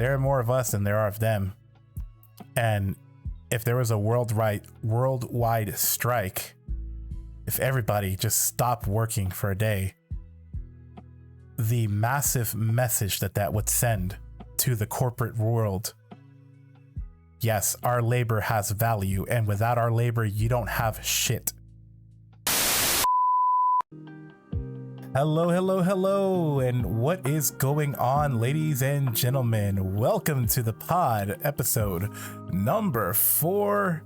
there are more of us than there are of them. And if there was a worldwide strike, if everybody just stopped working for a day, the massive message that would send to the corporate world: yes, our labor has value, and without our labor, you don't have shit. Hello, and what is going on, ladies and gentlemen? Welcome to the pod, episode number 4.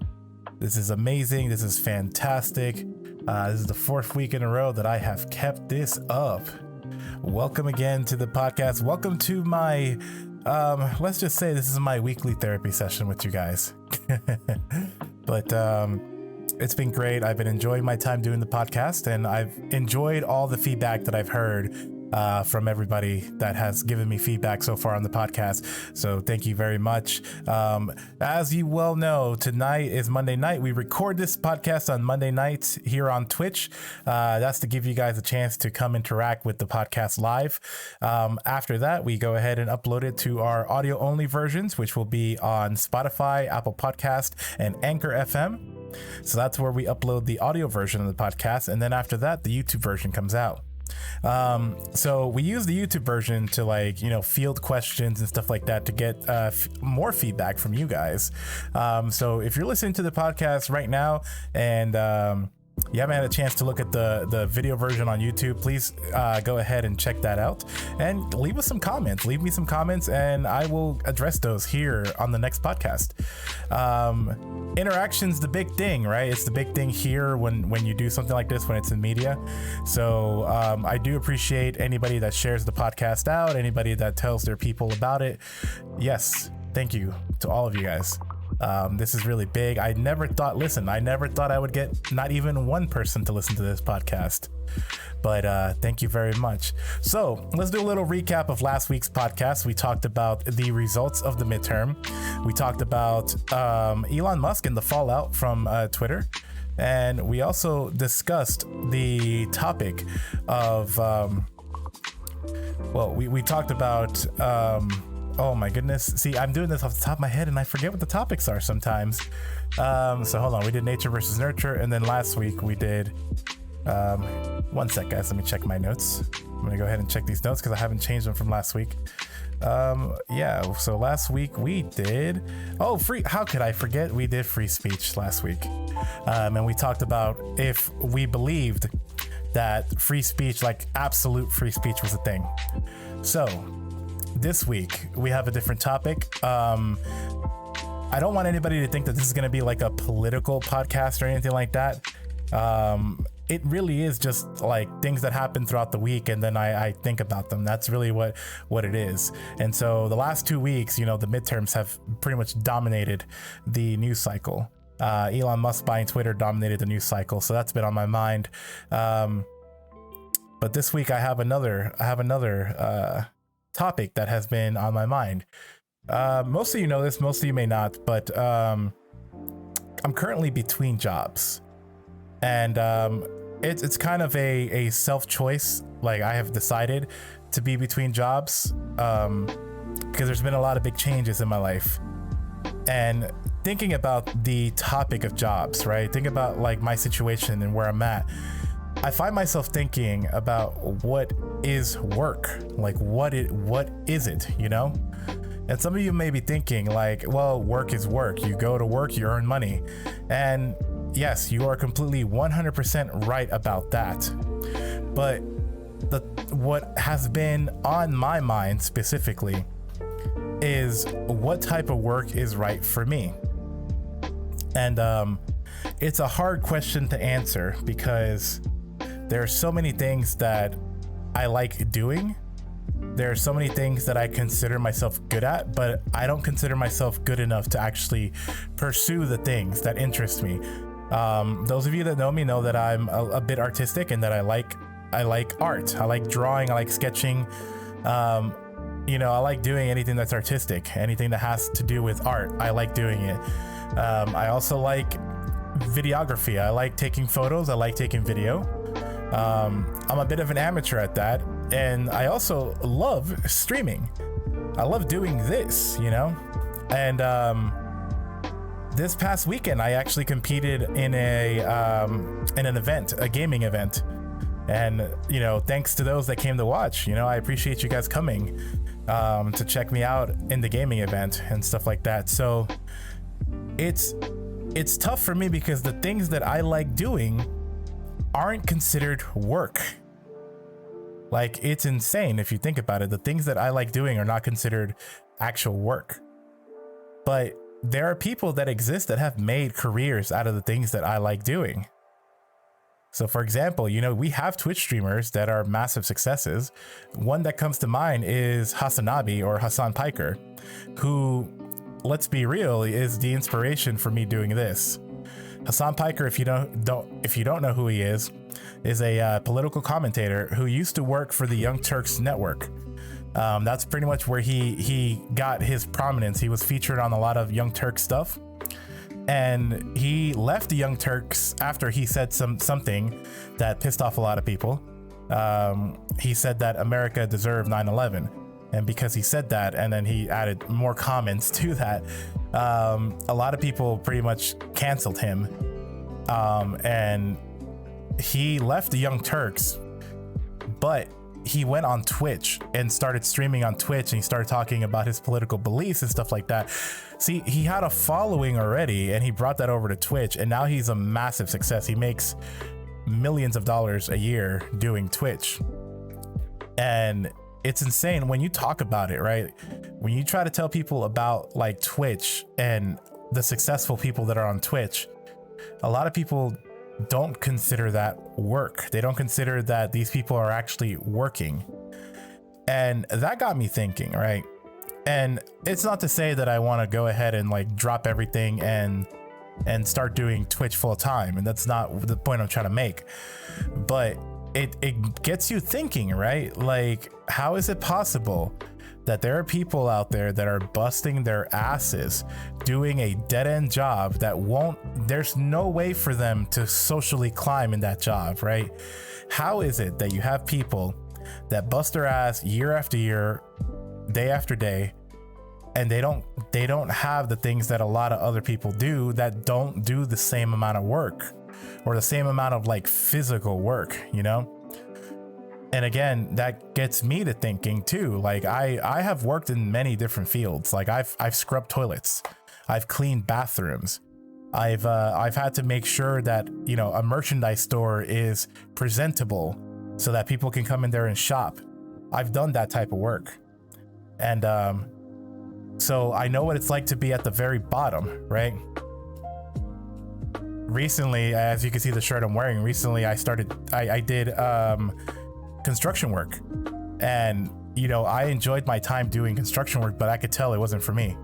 This is amazing. This is fantastic. This is the 4th week in a row that I have kept this up. Welcome again to the podcast. Welcome to my, let's just say this is my weekly therapy session with you guys. But, it's been great. I've been enjoying my time doing the podcast, and I've enjoyed all the feedback that I've heard from everybody that has given me feedback so far on the podcast. So thank you very much. As you well know, tonight is Monday night. We record this podcast on Monday nights here on Twitch. That's to give you guys a chance to come interact with the podcast live. After that, we go ahead and upload it to our audio only versions, which will be on Spotify, Apple Podcast, and Anchor FM. So that's where we upload the audio version of the podcast. And then after that, the YouTube version comes out. So we use the YouTube version to field questions and stuff like that to get more feedback from you guys. So if you're listening to the podcast right now and you haven't had a chance to look at the video version on YouTube, please go ahead and check that out and leave us some comments. Leave me some comments and I will address those here on the next podcast. Interaction's the big thing, right? It's the big thing here when you do something like this, when it's in media. So I do appreciate anybody that shares the podcast out, anybody that tells their people about it. Yes, thank you to all of you guys. This is really big. I never thought I would get not even one person to listen to this podcast, but thank you very much. So let's do a little recap of last week's podcast. We talked about the results of the midterm. We talked about Elon Musk and the fallout from Twitter. And we also discussed the topic of, we talked about, oh my goodness. See, I'm doing this off the top of my head and I forget what the topics are sometimes. So hold on. We did nature versus nurture. And then last week we did, one sec guys, let me check my notes. I'm going to go ahead and check these notes because I haven't changed them from last week. So last week we did, how could I forget? We did free speech last week. And we talked about if we believed that free speech, like absolute free speech, was a thing. So this week we have a different topic. I don't want anybody to think that this is going to be like a political podcast or anything like that. It really is just like things that happen throughout the week, and then I think about them. That's really what it is. And so the last 2 weeks, the midterms have pretty much dominated the news cycle. Elon Musk buying Twitter dominated the news cycle, so that's been on my mind. But this week I have another topic that has been on my mind. Most of you know this, most of you may not, but I'm currently between jobs, and it's kind of a self-choice. Like, I have decided to be between jobs because there's been a lot of big changes in my life. And thinking about the topic of jobs, right? Think about like my situation and where I'm at. I find myself thinking about what is work? Like what is it, And some of you may be thinking like, well, work is work. You go to work, you earn money. And yes, you are completely 100% right about that. But what has been on my mind specifically is what type of work is right for me. And it's a hard question to answer because there are so many things that I like doing. There are so many things that I consider myself good at, but I don't consider myself good enough to actually pursue the things that interest me. Those of you that know me know that I'm a bit artistic and that I like art. I like drawing. I like sketching. I like doing anything that's artistic, anything that has to do with art. I like doing it. I also like videography. I like taking photos. I like taking video. I'm a bit of an amateur at that. And I also love streaming. I love doing this, you know? And this past weekend, I actually competed in an event, a gaming event. And, you know, thanks to those that came to watch, you know, I appreciate you guys coming to check me out in the gaming event and stuff like that. So it's tough for me because the things that I like doing aren't considered work. Like, it's insane if you think about it. The things that I like doing are not considered actual work. But there are people that exist that have made careers out of the things that I like doing. So for example, you know, we have Twitch streamers that are massive successes. One that comes to mind is Hasanabi, or Hassan Piker, who, let's be real, is the inspiration for me doing this. Hassan Piker, if you don't know who he is a political commentator who used to work for the Young Turks network. That's pretty much where he got his prominence. He was featured on a lot of Young Turks stuff. And he left the Young Turks after he said something that pissed off a lot of people. He said that America deserved 9/11. And because he said that, and then he added more comments to that, a lot of people pretty much canceled him. And he left the Young Turks, but he went on Twitch and started streaming on Twitch, and he started talking about his political beliefs and stuff like that. See, he had a following already, and he brought that over to Twitch, and now he's a massive success. He makes millions of dollars a year doing Twitch. And it's insane when you talk about it, right? When you try to tell people about like Twitch and the successful people that are on Twitch, a lot of people don't consider that work. They don't consider that these people are actually working. And that got me thinking, right? And it's not to say that I want to go ahead and like drop everything and start doing Twitch full time. And that's not the point I'm trying to make. But it gets you thinking, right? Like, how is it possible that there are people out there that are busting their asses doing a dead-end job that there's no way for them to socially climb in that job, right? How is it that you have people that bust their ass year after year, day after day, and they don't have the things that a lot of other people do that don't do the same amount of work or the same amount of like physical work, you know? And again, that gets me to thinking too. Like I have worked in many different fields. Like I've scrubbed toilets, I've cleaned bathrooms, I've had to make sure that, you know, a merchandise store is presentable so that people can come in there and shop. I've done that type of work. And so I know what it's like to be at the very bottom, right? Recently, as you can see the shirt I'm wearing, I did construction work. And, you know, I enjoyed my time doing construction work, but I could tell it wasn't for me.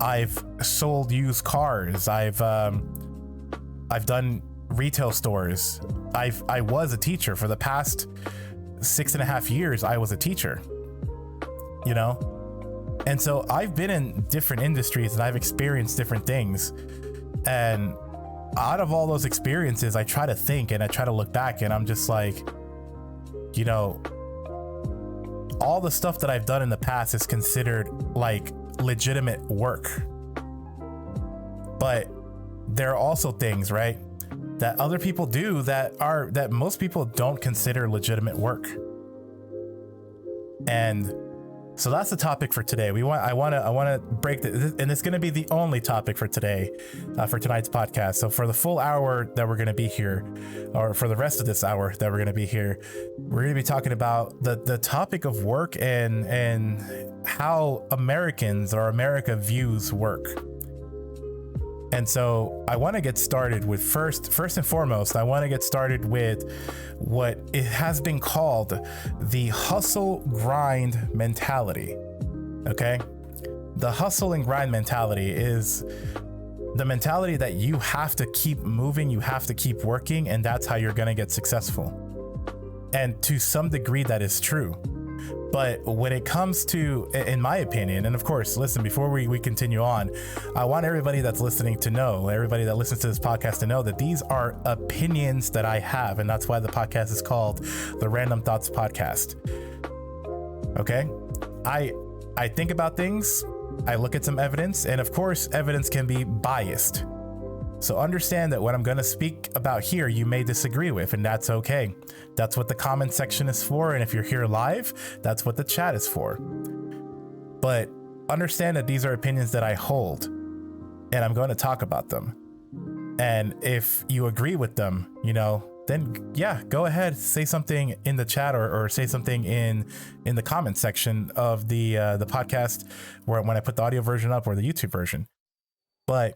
I've sold used cars. I've done retail stores. I was a teacher for the past 6.5 years. I was a teacher, you know? And so I've been in different industries and I've experienced different things. And out of all those experiences, I try to think and I try to look back and I'm just like, you know, all the stuff that I've done in the past is considered like legitimate work. But there are also things, right, that other people do that most people don't consider legitimate work. And so that's the topic for today. I want to break this, and it's going to be the only topic for today, for tonight's podcast. So for the full hour that we're going to be here, or for the rest of this hour that we're going to be here, we're going to be talking about the topic of work and how Americans or America views work. And so I want to get started with first and foremost, I want to get started with what it has been called the hustle grind mentality. Okay. The hustle and grind mentality is the mentality that you have to keep moving, you have to keep working, and that's how you're going to get successful. And to some degree that is true. But when it comes to, in my opinion, and of course, listen, before we continue on, I want everybody that's listening to know, everybody that listens to this podcast to know that these are opinions that I have. And that's why the podcast is called the Random Thoughts Podcast. Okay. I think about things, I look at some evidence, and of course, evidence can be biased. So understand that what I'm going to speak about here, you may disagree with, and that's okay. That's what the comment section is for. And if you're here live, that's what the chat is for. But understand that these are opinions that I hold, and I'm going to talk about them. And if you agree with them, then yeah, go ahead, say something in the chat or say something in the comment section of the podcast when I put the audio version up or the YouTube version. But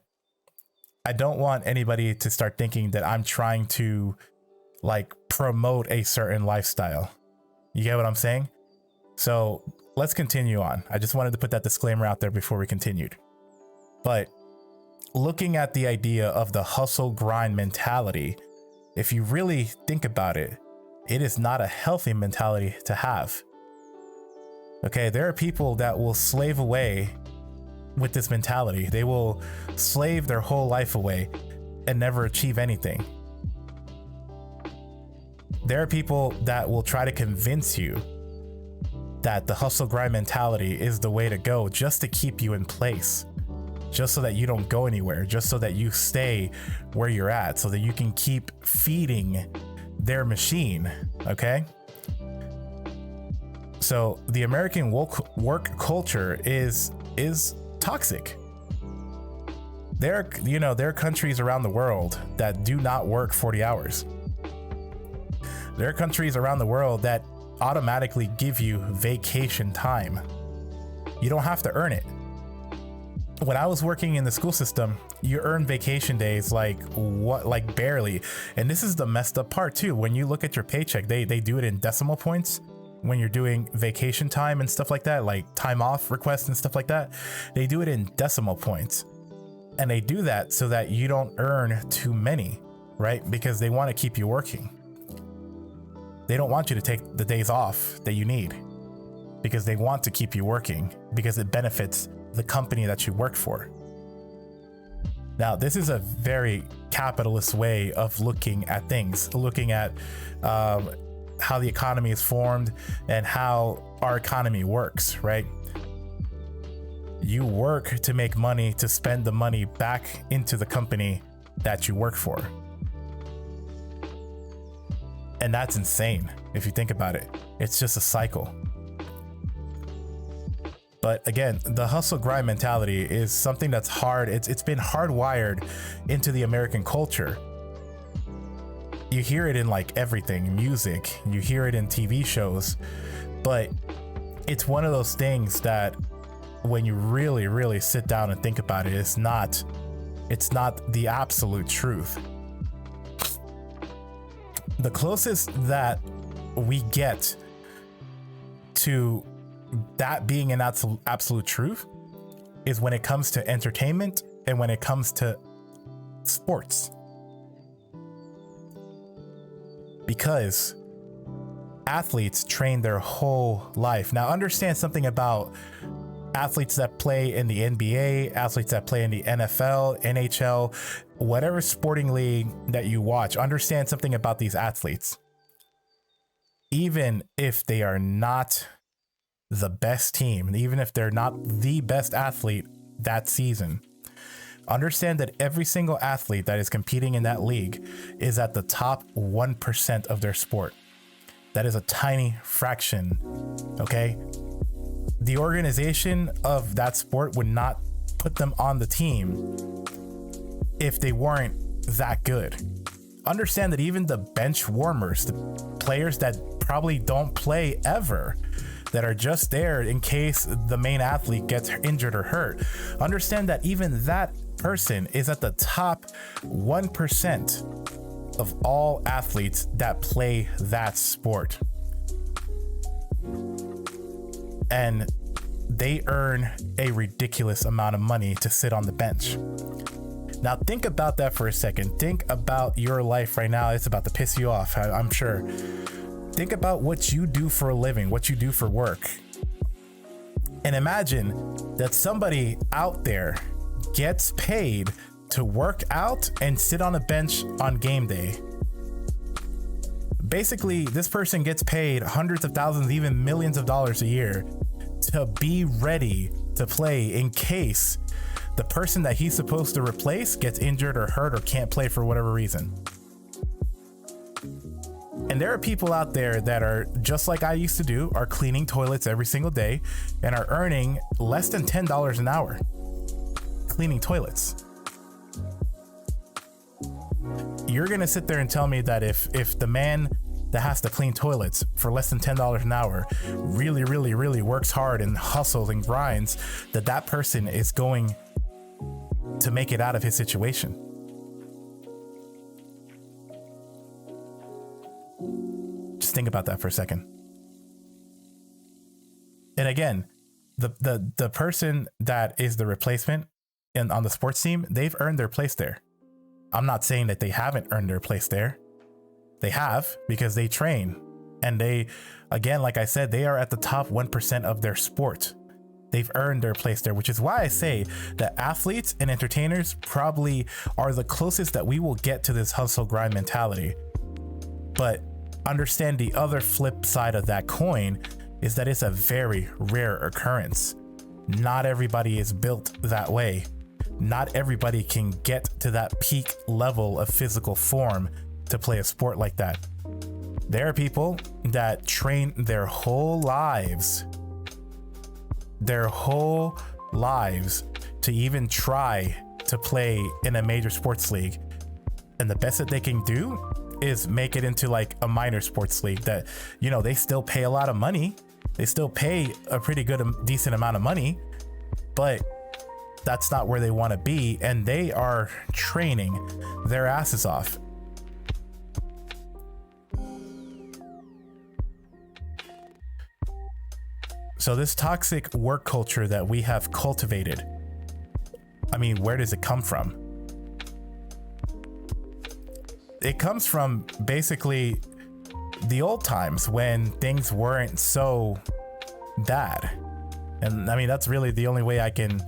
I don't want anybody to start thinking that I'm trying to like promote a certain lifestyle. You get what I'm saying? So let's continue on. I just wanted to put that disclaimer out there before we continued. But looking at the idea of the hustle grind mentality, if you really think about it, it is not a healthy mentality to have. Okay, there are people that will slave away with this mentality. They will slave their whole life away and never achieve anything. There are people that will try to convince you that the hustle grind mentality is the way to go just to keep you in place, just so that you don't go anywhere, just so that you stay where you're at, so that you can keep feeding their machine. Okay. So the American work culture is toxic. There are countries around the world that do not work 40 hours. There are countries around the world that automatically give you vacation time. You don't have to earn it. When I was working in the school system, you earn vacation days like barely. And this is the messed up part too. When you look at your paycheck, they do it in decimal points. When you're doing vacation time and stuff like that, like time off requests and stuff like that, they do it in decimal points. And they do that so that you don't earn too many, right? Because they want to keep you working. They don't want you to take the days off that you need because they want to keep you working because it benefits the company that you work for. Now, this is a very capitalist way of looking at things, looking at how the economy is formed and how our economy works, right? You work to make money to spend the money back into the company that you work for. And that's insane if you think about it. It's just a cycle. But again, the hustle grind mentality is something that's hard. It's been hardwired into the American culture. You hear it in like everything, music, you hear it in TV shows, but it's one of those things that when you really, really sit down and think about it, it's not the absolute truth. The closest that we get to that being an absolute truth is when it comes to entertainment and when it comes to sports. Because athletes train their whole life. Now, understand something about athletes that play in the NBA, athletes that play in the NFL, NHL, whatever sporting league that you watch. Understand something about these athletes. Even if they are not the best team, even if they're not the best athlete that season, understand that every single athlete that is competing in that league is at the top 1% of their sport. That is a tiny fraction, okay? The organization of that sport would not put them on the team if they weren't that good. Understand that even the bench warmers, the players that probably don't play ever, that are just there in case the main athlete gets injured or hurt, understand that even that person is at the top 1% of all athletes that play that sport. And they earn a ridiculous amount of money to sit on the bench. Now think about that for a second. Think about your life right now. It's about to piss you off, I'm sure. Think about what you do for a living, what you do for work. And imagine that somebody out there gets paid to work out and sit on a bench on game day. Basically, this person gets paid hundreds of thousands, even millions of dollars a year to be ready to play in case the person that he's supposed to replace gets injured or hurt or can't play for whatever reason. And there are people out there that are just like I used to do, are cleaning toilets every single day and are earning less than $10 an hour cleaning toilets. You're gonna sit there and tell me that if the man that has to clean toilets for less than $10 an hour really works hard and hustles and grinds, that person is going to make it out of his situation? Just think about that for a second. And again, the person that is the replacement on the sports team, they've earned their place there. I'm not saying that they haven't earned their place there. They have, because they train, and they, again, like I said, they are at the top 1% of their sport. They've earned their place there, which is why I say that athletes and entertainers probably are the closest that we will get to this hustle grind mentality. But understand the other flip side of that coin is that it's a very rare occurrence. Not everybody is built that way. Not everybody can get to that peak level of physical form to play a sport like that. There are people that train their whole lives to even try to play in a major sports league. And the best that they can do is make it into like a minor sports league that, you know, they still pay a lot of money. They still pay a pretty good, decent amount of money, but that's not where they want to be. And they are training their asses off. So this toxic work culture that we have cultivated, I mean, where does it come from? It comes from basically the old times when things weren't so bad. And I mean, that's really the only way I can,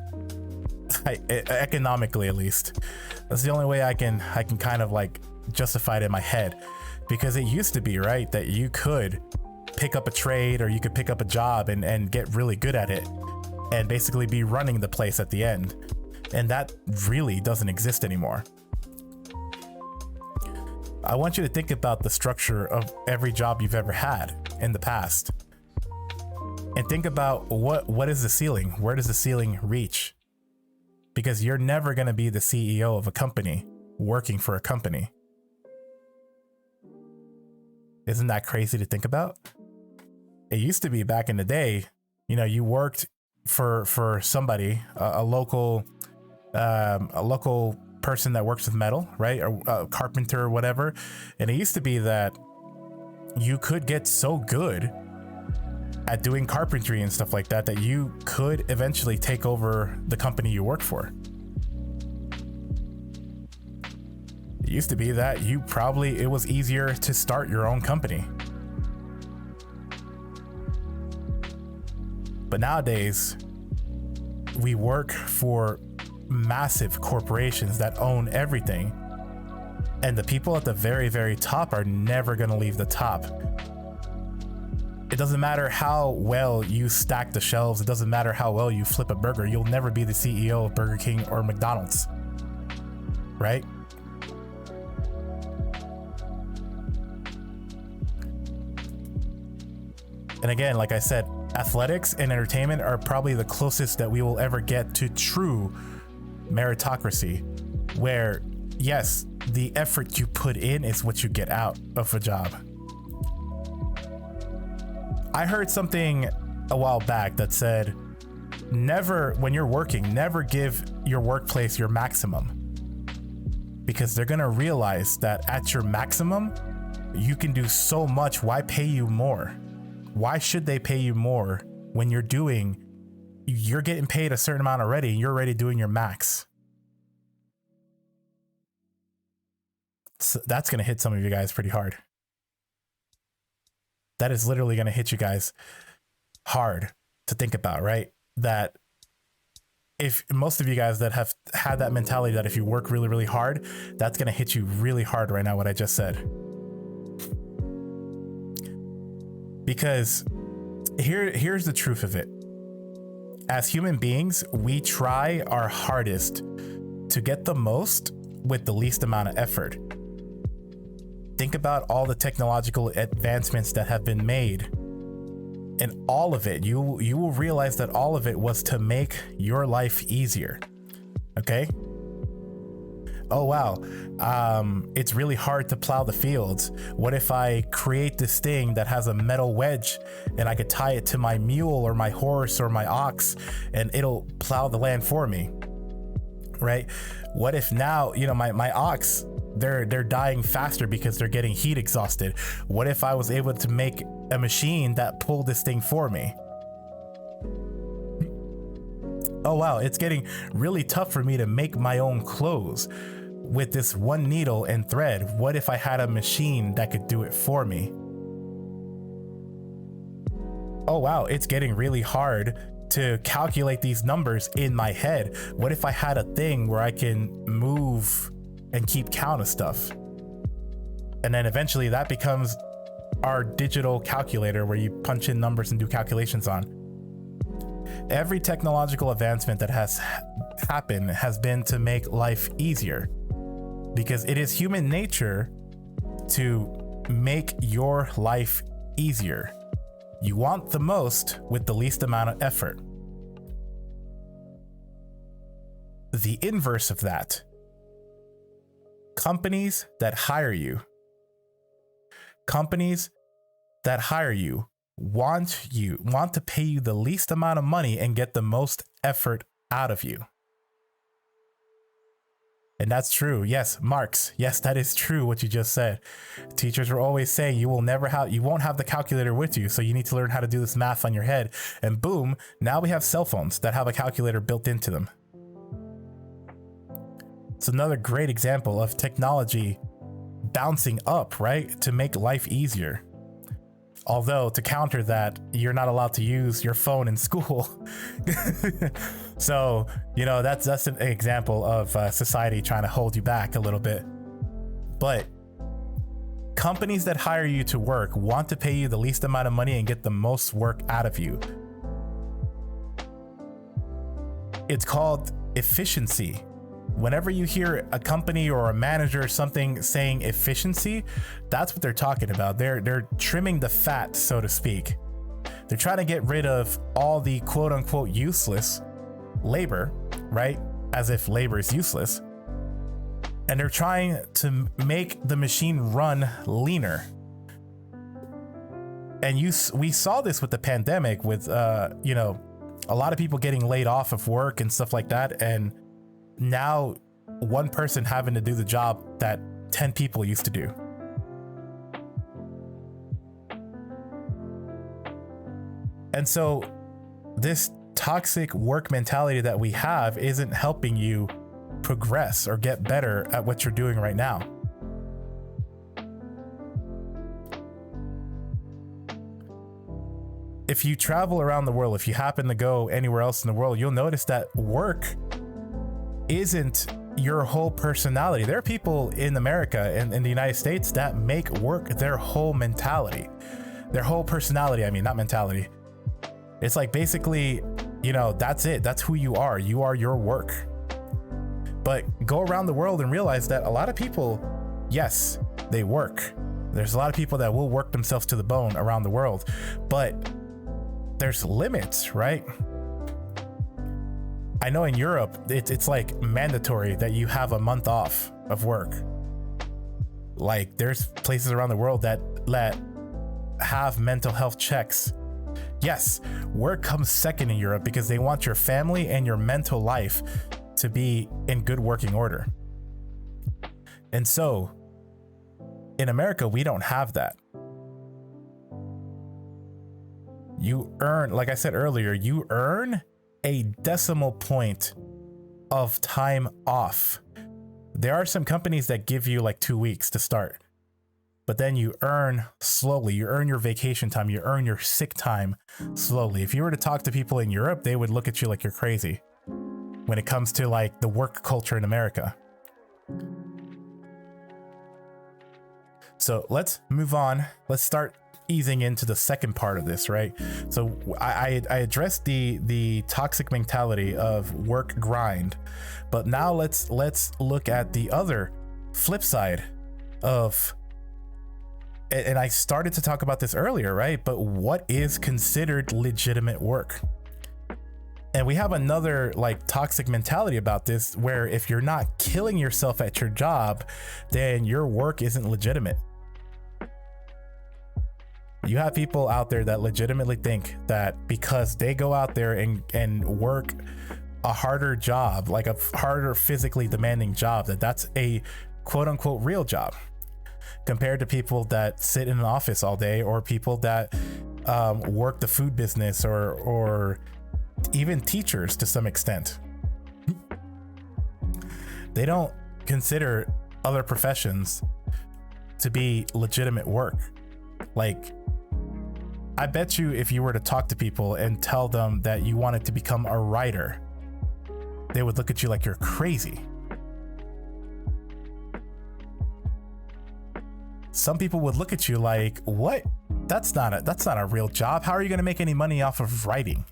economically at least, that's the only way I can kind of like justify it in my head. Because it used to be, right, that you could pick up a trade or you could pick up a job and get really good at it and basically be running the place at the end. And that really doesn't exist anymore. I want you to think about the structure of every job you've ever had in the past. And think about what is the ceiling? Where does the ceiling reach? Because you're never going to be the CEO of a company working for a company. Isn't that crazy to think about? It used to be back in the day, you know, you worked for somebody, a local person that works with metal, right? Or a carpenter or whatever. And it used to be that you could get so good at doing carpentry and stuff like that, that you could eventually take over the company you work for. It used to be that it was easier to start your own company. But nowadays, we work for massive corporations that own everything. And the people at the very, very top are never going to leave the top. It doesn't matter how well you stack the shelves. It doesn't matter how well you flip a burger. You'll never be the CEO of Burger King or McDonald's, right? And again, like I said, athletics and entertainment are probably the closest that we will ever get to true meritocracy, where yes, the effort you put in is what you get out of a job. I heard something a while back that said, never, when you're working, never give your workplace your maximum, because they're going to realize that at your maximum, you can do so much. Why pay you more? Why should they pay you more when you're getting paid a certain amount already and you're already doing your max? So that's going to hit some of you guys pretty hard. That is literally going to hit you guys hard to think about, right? That if most of you guys that have had that mentality that if you work really, really hard, that's going to hit you really hard right now, what I just said. Because here's the truth of it. as human beings, we try our hardest to get the most with the least amount of effort. Think about all the technological advancements that have been made, and all of it, you will realize that all of it was to make your life easier. Okay? Oh wow, it's really hard to plow the fields. What if I create this thing that has a metal wedge and I could tie it to my mule or my horse or my ox and it'll plow the land for me, right? What if now, my ox, they're dying faster because they're getting heat exhausted. What if I was able to make a machine that pulled this thing for me? Oh wow, it's getting really tough for me to make my own clothes with this one needle and thread. What if I had a machine that could do it for me? Oh wow, it's getting really hard to calculate these numbers in my head. What if I had a thing where I can move and keep count of stuff? And then eventually that becomes our digital calculator where you punch in numbers and do calculations on. Every technological advancement that has happened has been to make life easier, because it is human nature to make your life easier. You want the most with the least amount of effort. The inverse of that, companies that hire you want to pay you the least amount of money and get the most effort out of you. And that's true. Yes, Marx. Yes, that is true what you just said. Teachers were always saying you won't have the calculator with you, so you need to learn how to do this math on your head. And boom, now we have cell phones that have a calculator built into them. It's another great example of technology bouncing up, right? To make life easier. Although to counter that, you're not allowed to use your phone in school. So, that's an example of society trying to hold you back a little bit. But companies that hire you to work want to pay you the least amount of money and get the most work out of you. It's called efficiency. Whenever you hear a company or a manager or something saying efficiency, that's what they're talking about. They're trimming the fat, so to speak. They're trying to get rid of all the quote unquote useless labor, right? As if labor is useless. And they're trying to make the machine run leaner. And we saw this with the pandemic with, a lot of people getting laid off of work and stuff like that. And now one person having to do the job that 10 people used to do. And so this toxic work mentality that we have isn't helping you progress or get better at what you're doing right now. If you travel around the world, if you happen to go anywhere else in the world, you'll notice that work isn't your whole personality. There are people in America and in the United States that make work their whole mentality, their whole personality. I mean, not mentality. It's like basically, that's it. That's who you are. You are your work. But go around the world and realize that a lot of people, yes, they work. There's a lot of people that will work themselves to the bone around the world, but there's limits, right? I know in Europe, it's like mandatory that you have a month off of work. Like there's places around the world that have mental health checks. Yes, work comes second in Europe because they want your family and your mental life to be in good working order. And so in America, we don't have that. You earn, like I said earlier, you earn a decimal point of time off. There are some companies that give you like 2 weeks to start, but then you earn slowly. You earn your vacation time. You earn your sick time slowly. If you were to talk to people in Europe, they would look at you like you're crazy when it comes to like the work culture in America. So let's move on. Let's start, easing into the second part of this, right? So I addressed the toxic mentality of work grind, but now let's look at the other flip side of, and I started to talk about this earlier, right? But what is considered legitimate work? And we have another like toxic mentality about this, where if you're not killing yourself at your job, then your work isn't legitimate. You have people out there that legitimately think that because they go out there and work a harder job, like a harder physically demanding job, that's a quote unquote real job, compared to people that sit in an office all day, or people that work the food business, or even teachers to some extent. They don't consider other professions to be legitimate work. Like, I bet you if you were to talk to people and tell them that you wanted to become a writer, they would look at you like you're crazy. Some people would look at you like, what? That's not a real job. How are you going to make any money off of writing?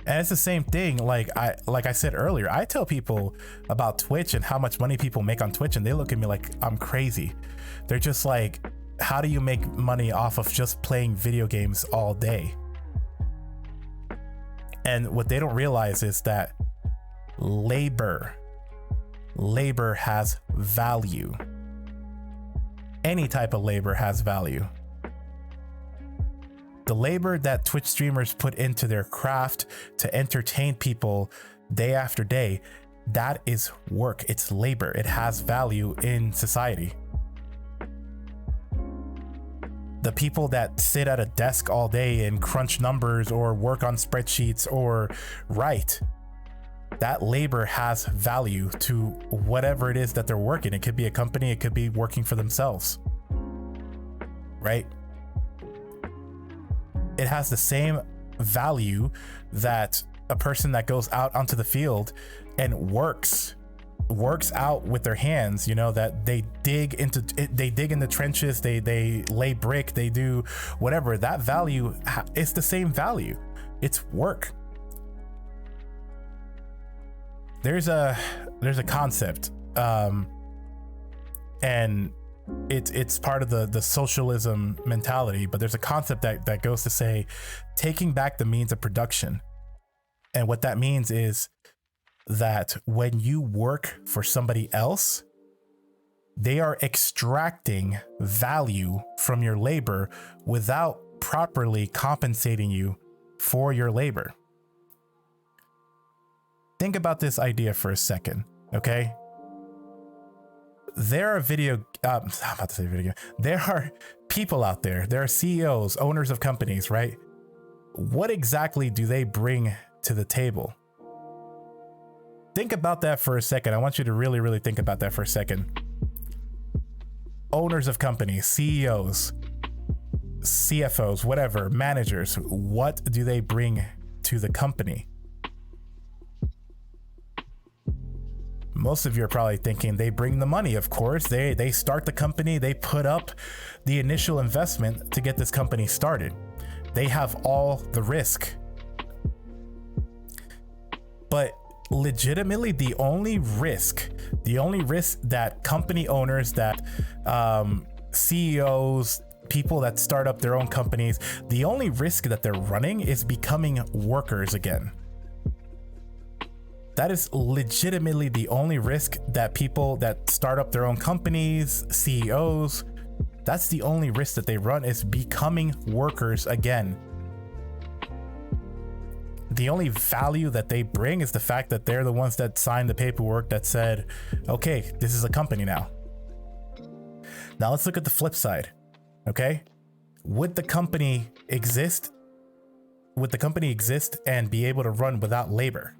And it's the same thing. Like I said earlier, I tell people about Twitch and how much money people make on Twitch, and they look at me like I'm crazy. They're just like, how do you make money off of just playing video games all day? And what they don't realize is that labor has value. Any type of labor has value. The labor that Twitch streamers put into their craft to entertain people day after day, that is work. It's labor. It has value in society. The people that sit at a desk all day and crunch numbers or work on spreadsheets or write, that labor has value to whatever it is that they're working. It could be a company, it could be working for themselves, right? It has the same value that a person that goes out onto the field and works out with their hands, you know, that they dig in the trenches, they lay brick, they do whatever. That value is the same value. It's work. There's a concept, and it's part of the socialism mentality, but there's a concept that goes to say taking back the means of production. And what that means is that when you work for somebody else, they are extracting value from your labor without properly compensating you for your labor. Think about this idea for a second, okay? There are there are people out there. There are CEOs, owners of companies, right? What exactly do they bring to the table? Think about that for a second. I want you to really, really think about that for a second. Owners of companies, CEOs, CFOs, whatever, managers, what do they bring to the company? Most of you are probably thinking they bring the money. Of course, they start the company, they put up the initial investment to get this company started. They have all the risk. But legitimately, the only risk that company owners, that CEOs, people that start up their own companies, the only risk that they're running is becoming workers again. That is legitimately the only risk that people that start up their own companies, CEOs, that's the only risk that they run, is becoming workers again. The only value that they bring is the fact that they're the ones that signed the paperwork that said, okay, this is a company now. Now let's look at the flip side, okay? Would the company exist and be able to run without labor?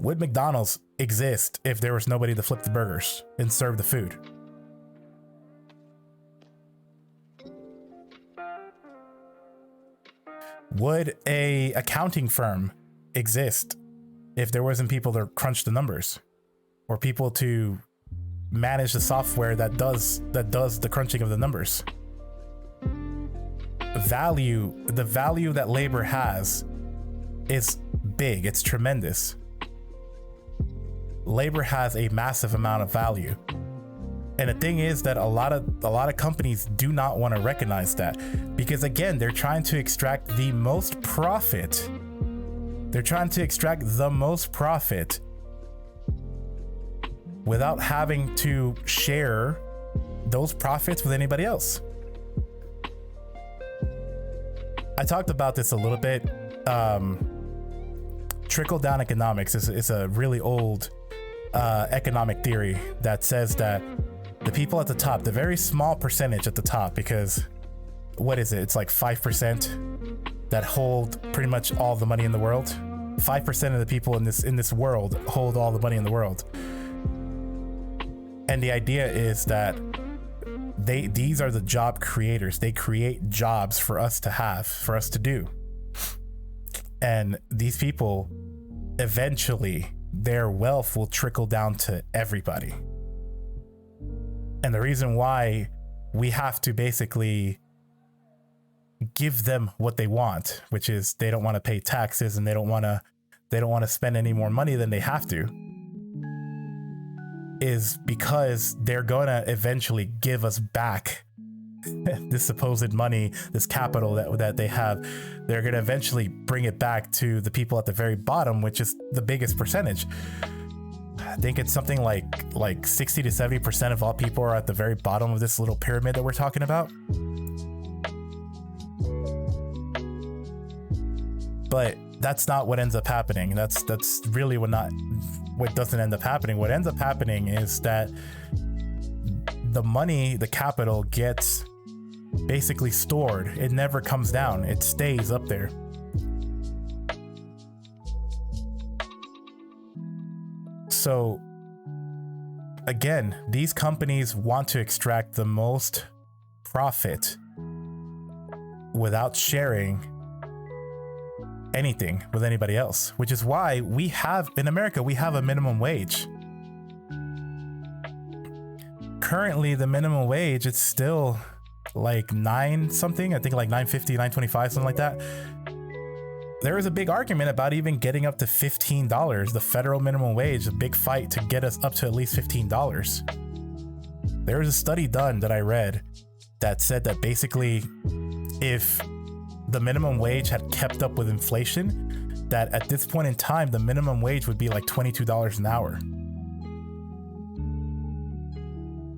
Would McDonald's exist if there was nobody to flip the burgers and serve the food? Would a accounting firm exist if there wasn't people to crunch the numbers? or people to manage the software that does the crunching of the numbers. The value that labor has is big. It's tremendous. Labor has a massive amount of value. And the thing is that a lot of companies do not want to recognize that, because again, they're trying to extract the most profit. They're trying to extract the most profit without having to share those profits with anybody else. I talked about this a little bit. Trickle-down economics is a really old economic theory that says that the people at the top, the very small percentage at the top, because what is it? It's like 5% that hold pretty much all the money in the world. 5% of the people in this world hold all the money in the world. And the idea is that these are the job creators. They create jobs for us to have, for us to do. And these people, eventually, their wealth will trickle down to everybody. And the reason why we have to basically give them what they want, which is they don't want to pay taxes and they don't want to spend any more money than they have to, is because they're going to eventually give us back this supposed money, this capital that they have. They're going to eventually bring it back to the people at the very bottom, which is the biggest percentage. I think it's something like 60 to 70% of all people are at the very bottom of this little pyramid that we're talking about. But that's not what ends up happening. That's really what doesn't end up happening. What ends up happening is that the money, the capital, gets basically stored. It never comes down. It stays up there. So again, these companies want to extract the most profit without sharing anything with anybody else, which is why in America, we have a minimum wage. Currently, the minimum wage, it's still like 9 something, I think like $9.50, $9.25, something like that. There was a big argument about even getting up to $15, the federal minimum wage, a big fight to get us up to at least $15. There was a study done that I read that said that basically if the minimum wage had kept up with inflation, that at this point in time, the minimum wage would be like $22 an hour.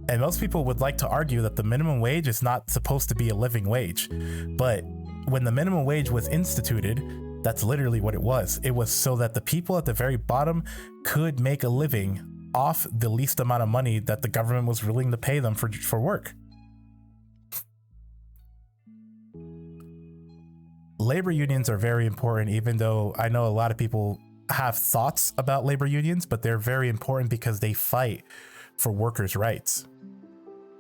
And most people would like to argue that the minimum wage is not supposed to be a living wage. But when the minimum wage was instituted, that's literally what it was. It was so that the people at the very bottom could make a living off the least amount of money that the government was willing to pay them for work. Labor unions are very important, even though I know a lot of people have thoughts about labor unions, but they're very important because they fight for workers' rights.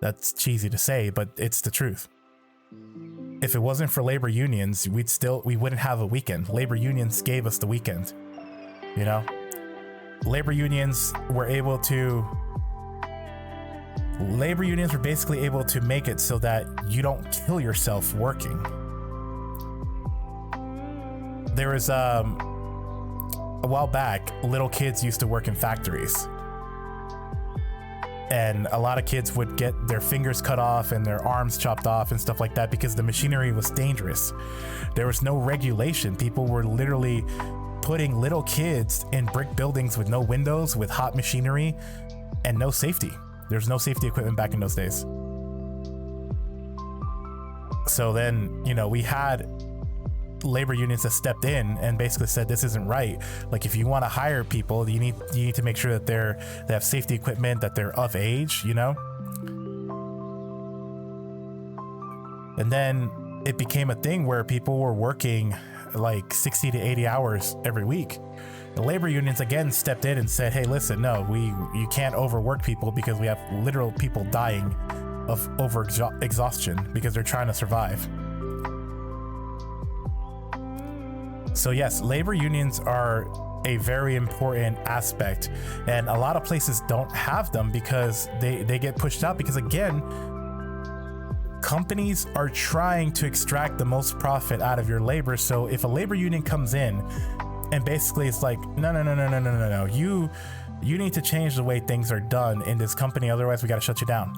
That's cheesy to say, but it's the truth. If it wasn't for labor unions, we wouldn't have a weekend. Labor unions gave us the weekend, you know? Labor unions were basically able to make it so that you don't kill yourself working. There was a while back, little kids used to work in factories. And a lot of kids would get their fingers cut off and their arms chopped off and stuff like that because the machinery was dangerous. There was no regulation. People were literally putting little kids in brick buildings with no windows, with hot machinery, and no safety. There's no safety equipment back in those days. So then, we had labor unions that stepped in and basically said this isn't right. Like, if you want to hire people, you need to make sure that they have safety equipment, that they're of age, And then it became a thing where people were working like 60 to 80 hours every week. The labor unions again stepped in and said, hey, listen, no, you can't overwork people because we have literal people dying of exhaustion because they're trying to survive. So yes, labor unions are a very important aspect, and a lot of places don't have them because they get pushed out because, again, companies are trying to extract the most profit out of your labor. So if a labor union comes in and basically it's like, no, you need to change the way things are done in this company, otherwise we got to shut you down.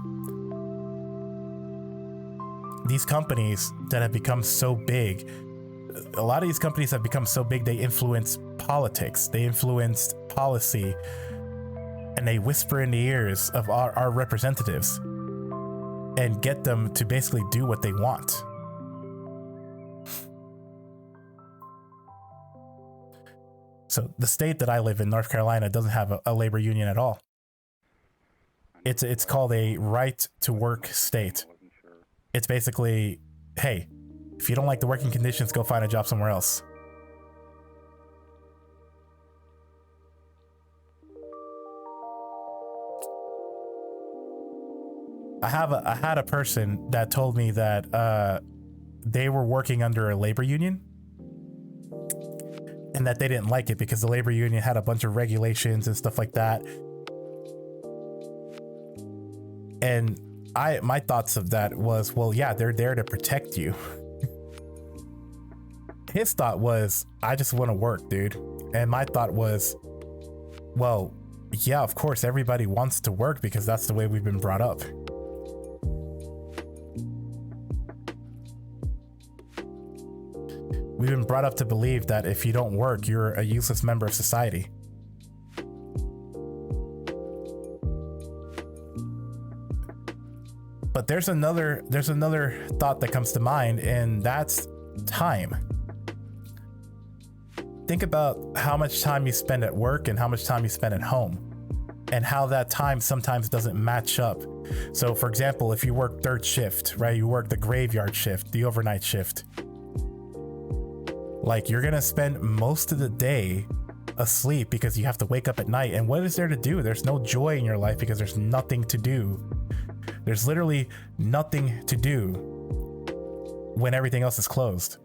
These companies that have become so big, a lot of these companies have become so big, they influence politics, they influence policy, and they whisper in the ears of our representatives and get them to basically do what they want. So the state that I live in, North Carolina, doesn't have a labor union at all. It's called a right to work state. It's basically, hey, if you don't like the working conditions, go find a job somewhere else. I had a person that told me that they were working under a labor union and that they didn't like it because the labor union had a bunch of regulations and stuff like that. And my thoughts of that was, well, yeah, they're there to protect you. His thought was, I just want to work, dude. And my thought was, well, yeah, of course, everybody wants to work because that's the way we've been brought up. We've been brought up to believe that if you don't work, you're a useless member of society. But there's another thought that comes to mind, and that's time. Think about how much time you spend at work and how much time you spend at home, and how that time sometimes doesn't match up. So for example, if you work third shift, right? You work the graveyard shift, the overnight shift. Like, you're gonna spend most of the day asleep because you have to wake up at night. And what is there to do? There's no joy in your life because there's nothing to do. There's literally nothing to do when everything else is closed.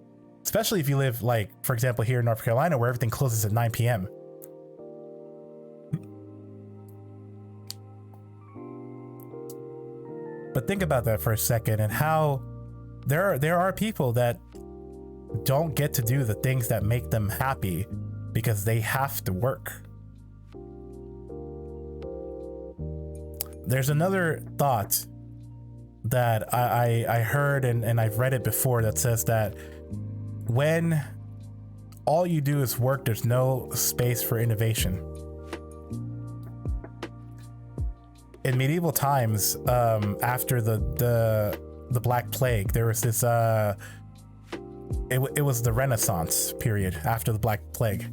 Especially if you live, like, for example, here in North Carolina, where everything closes at 9 p.m. But think about that for a second, and how there are people that don't get to do the things that make them happy because they have to work. There's another thought that I heard and I've read it before that says that when all you do is work, there's no space for innovation. In medieval times, after the Black Plague, there was this it was the Renaissance period after the Black Plague.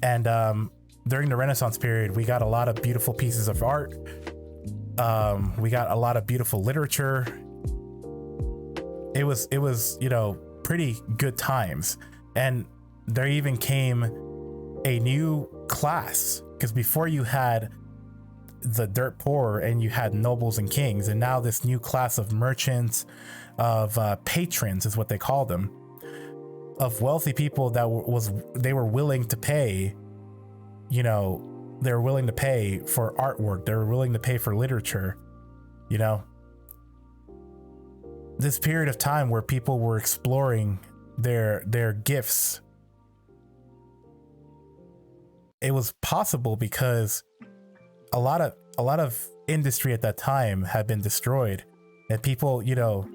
And during the Renaissance period, we got a lot of beautiful pieces of art. We got a lot of beautiful literature. It was, you know, pretty good times. And there even came a new class, because before you had the dirt poor and you had nobles and kings, and now this new class of merchants, of patrons is what they call them, of wealthy people that they were willing to pay, you know, they were willing to pay for artwork, they were willing to pay for literature, you know. This period of time where people were exploring their gifts, it was possible because a lot of industry at that time had been destroyed, and people, you know,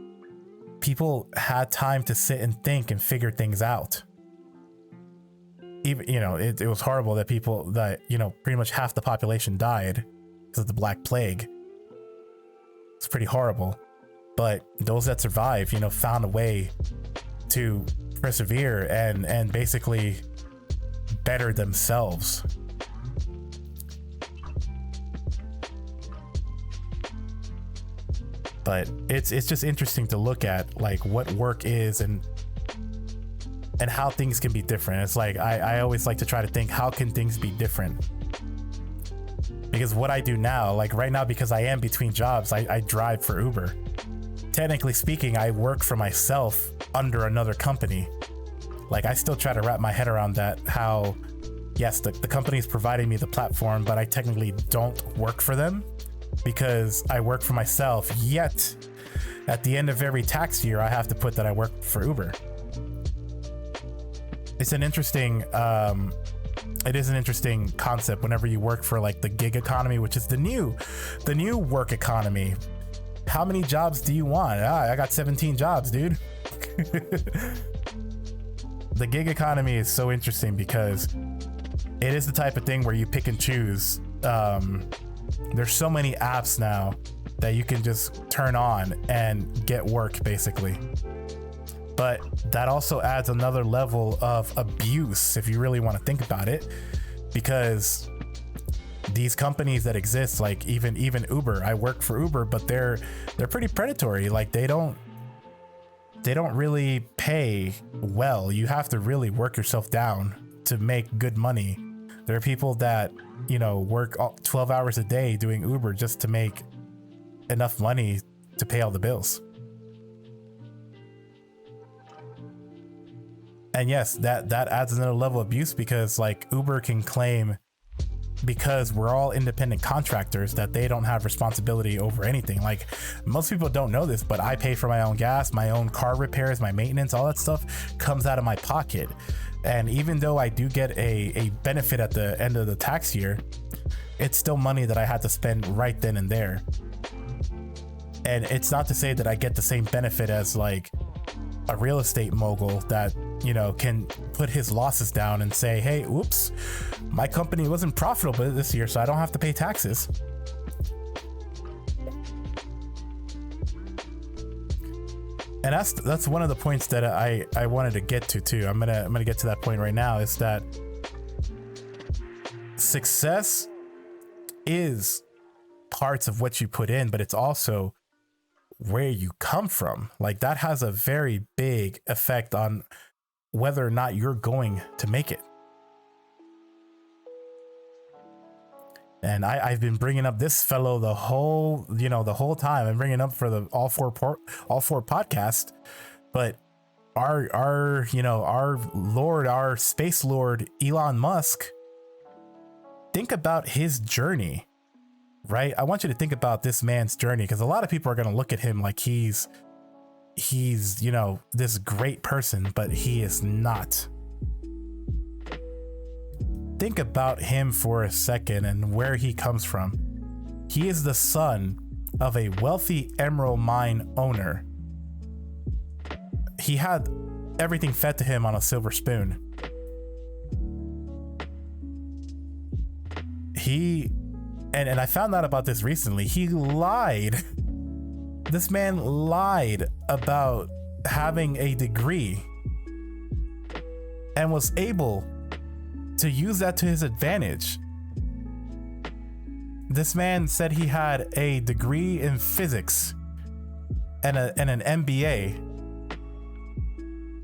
people had time to sit and think and figure things out. Even, you know, it was horrible that people, that, you know, pretty much half the population died because of the Black Plague. It's pretty horrible. But those that survived, you know, found a way to persevere and basically better themselves. But it's just interesting to look at, like, what work is and how things can be different. It's like I always like to try to think, how can things be different? Because what I do now, like right now, because I am between jobs, I drive for Uber. Technically speaking, I work for myself under another company. Like, I still try to wrap my head around that, how yes, the company is providing me the platform, but I technically don't work for them because I work for myself. Yet at the end of every tax year, I have to put that I work for Uber. It's an interesting, it is an interesting concept whenever you work for like the gig economy, which is the new work economy. How many jobs do you want? I got 17 jobs, dude. The gig economy is so interesting because it is the type of thing where you pick and choose. There's so many apps now that you can just turn on and get work basically. But that also adds another level of abuse if you really want to think about it, because these companies that exist, like even Uber, I work for Uber, but they're pretty predatory. Like they don't really pay well. You have to really work yourself down to make good money. There are people that, you know, work 12 hours a day doing Uber just to make enough money to pay all the bills. And yes, that adds another level of abuse, because like Uber can claim, because we're all independent contractors, that they don't have responsibility over anything. Like most people don't know this, but I pay for my own gas, my own car repairs, my maintenance, all that stuff comes out of my pocket. And even though I do get a benefit at the end of the tax year, it's still money that I had to spend right then and there. And it's not to say that I get the same benefit as like a real estate mogul that, you know, can put his losses down and say, hey, oops, my company wasn't profitable this year, so I don't have to pay taxes. And that's one of the points that I wanted to get to too. I'm gonna get to that point right now, is that success is parts of what you put in, but it's also where you come from. Like that has a very big effect on whether or not you're going to make it. And I've been bringing up this fellow the whole time. I'm bringing up for the all four podcast, but our space lord Elon Musk, think about his journey. Right? I want you to think about this man's journey, because a lot of people are going to look at him like he's, you know, this great person, but he is not. Think about him for a second and where he comes from. He is the son of a wealthy emerald mine owner. He had everything fed to him on a silver spoon. And I found out about this recently. He lied. This man lied about having a degree and was able to use that to his advantage. This man said he had a degree in physics and an MBA.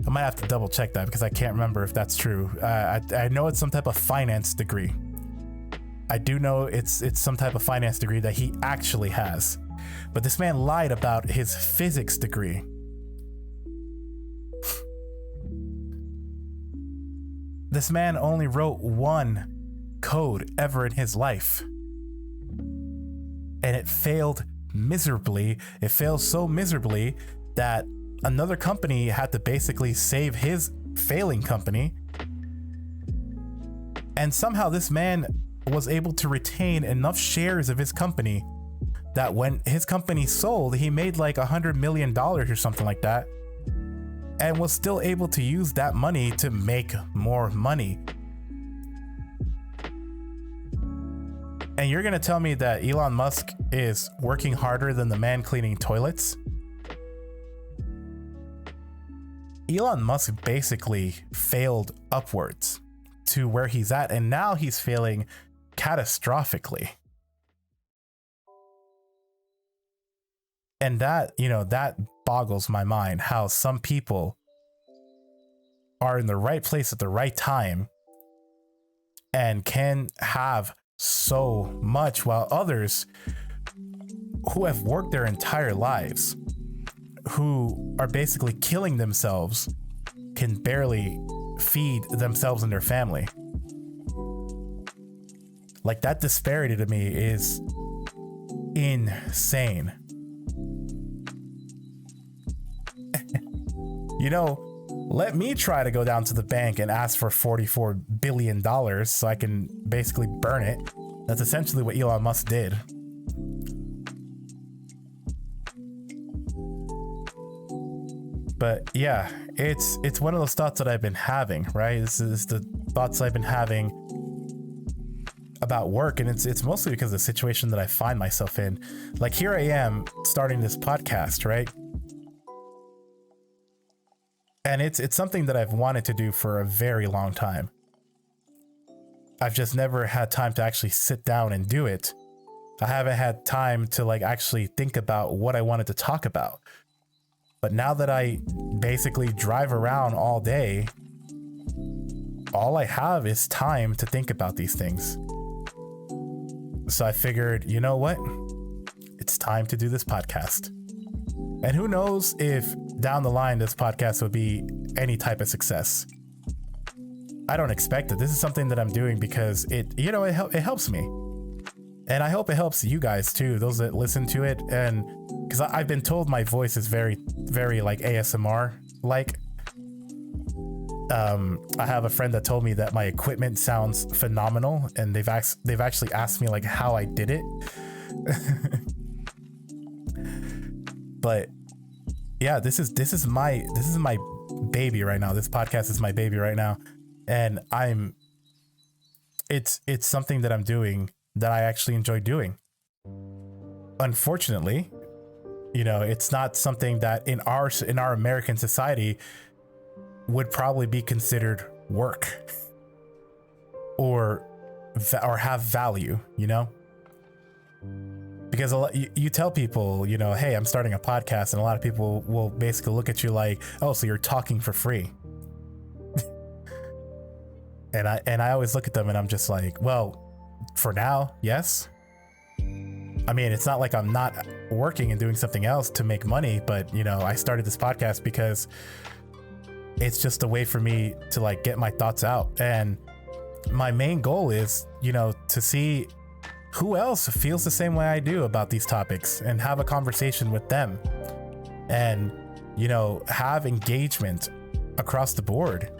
I might have to double check that because I can't remember if that's true. I know it's some type of finance degree. I do know it's some type of finance degree that he actually has. But this man lied about his physics degree. This man only wrote one code ever in his life. And it failed miserably. It failed so miserably that another company had to basically save his failing company. And somehow this man was able to retain enough shares of his company that when his company sold, he made like $100 million or something like that, and was still able to use that money to make more money. And you're gonna tell me that Elon Musk is working harder than the man cleaning toilets? Elon Musk basically failed upwards to where he's at, and now he's failing catastrophically. And that, you know, that boggles my mind, how some people are in the right place at the right time and can have so much, while others who have worked their entire lives, who are basically killing themselves, can barely feed themselves and their family. Like, that disparity to me is insane. You know, let me try to go down to the bank and ask for $44 billion so I can basically burn it. That's essentially what Elon Musk did. But yeah, it's one of those thoughts that I've been having, right? This is the thoughts I've been having about work, and it's mostly because of the situation that I find myself in. Like, here I am starting this podcast, right? And it's something that I've wanted to do for a very long time. I've just never had time to actually sit down and do it. I haven't had time to like actually think about what I wanted to talk about. But now that I basically drive around all day, all I have is time to think about these things. So I figured, you know what? It's time to do this podcast. And who knows if down the line this podcast would be any type of success. I don't expect it. This is something that I'm doing because it helps me. And I hope it helps you guys too, those that listen to it. And because I've been told my voice is very, very like ASMR like. I have a friend that told me that my equipment sounds phenomenal, and they've actually asked me like how I did it. But yeah, this is my baby right now. This podcast is my baby right now, and it's something that I'm doing that I actually enjoy doing. Unfortunately, it's not something that in our American society would probably be considered work or have value, because you tell people, hey, I'm starting a podcast, and a lot of people will basically look at you like, oh, so you're talking for free. and I always look at them and I'm just like, well, for now, yes. I mean, it's not like I'm not working and doing something else to make money, but I started this podcast because it's just a way for me to like get my thoughts out. And my main goal is, to see who else feels the same way I do about these topics and have a conversation with them and, have engagement across the board.